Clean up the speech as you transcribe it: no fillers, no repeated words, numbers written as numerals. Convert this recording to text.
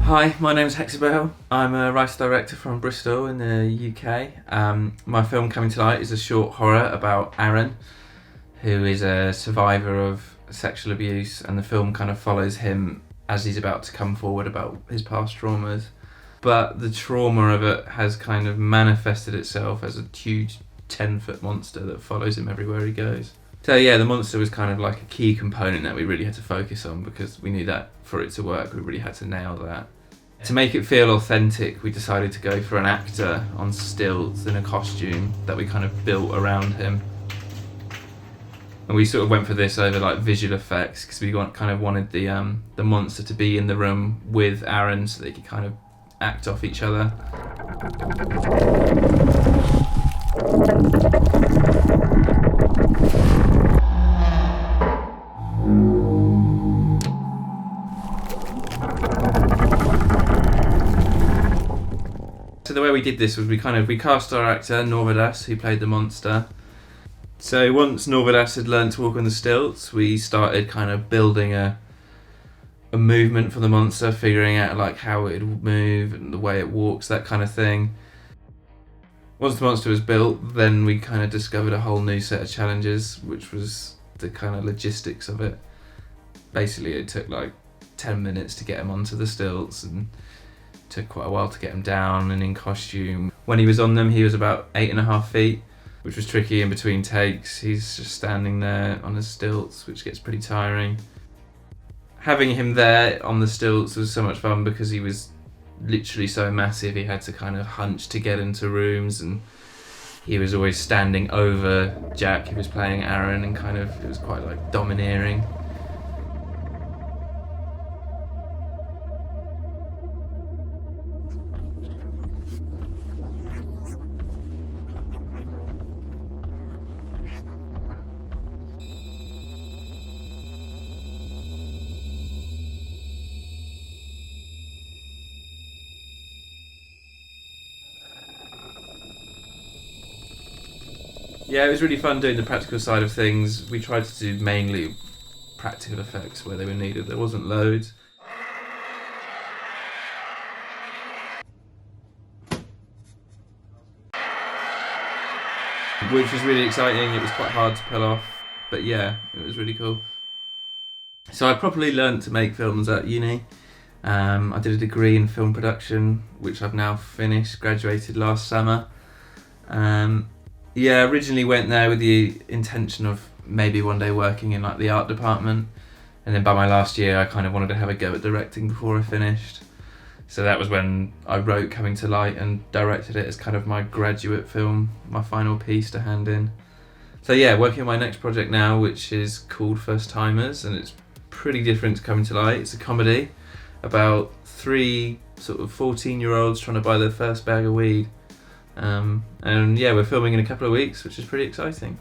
Hi, my name's Hector Bell. I'm a writer-director from Bristol in the UK. My film Coming to Light is a short horror about Aaron, who is a survivor of sexual abuse, and the film kind of follows him as he's about to come forward about his past traumas. But the trauma of it has kind of manifested itself as a huge 10-foot monster that follows him everywhere he goes. So yeah, the monster was kind of like a key component that we really had to focus on, because we knew that for it to work, we really had to nail that. To make it feel authentic, we decided to go for an actor on stilts in a costume that we kind of built around him. And we sort of went for this over like visual effects, because we kind of wanted the monster to be in the room with Aaron so they could kind of act off each other. So the way we did this was we cast our actor Norvidas, who played the monster. So once Norvidas had learned to walk on the stilts, we started kind of building a movement for the monster, figuring out like how it would move and the way it walks, that kind of thing. Once the monster was built, then we kind of discovered a whole new set of challenges, which was the kind of logistics of it. Basically, it took like 10 minutes to get him onto the stilts, and took quite a while to get him down and in costume. When he was on them, he was about 8.5 feet, which was tricky in between takes. He's just standing there on his stilts, which gets pretty tiring. Having him there on the stilts was so much fun because he was literally so massive. He had to kind of hunch to get into rooms, and he was always standing over Jack, who was playing Aaron, and kind of, it was quite like domineering. Yeah, it was really fun doing the practical side of things. We tried to do mainly practical effects where they were needed. There wasn't loads. Which was really exciting. It was quite hard to pull off, but yeah, it was really cool. So I properly learnt to make films at uni. I did a degree in film production, which I've now finished, graduated last summer. Yeah, originally went there with the intention of maybe one day working in like the art department, and then by my last year I kind of wanted to have a go at directing before I finished. So that was when I wrote Coming to Light and directed it as kind of my graduate film, my final piece to hand in. So yeah, working on my next project now, which is called First Timers, and it's pretty different to Coming to Light. It's a comedy about 3 sort of 14-year-olds trying to buy their first bag of weed. And yeah, we're filming in a couple of weeks, which is pretty exciting.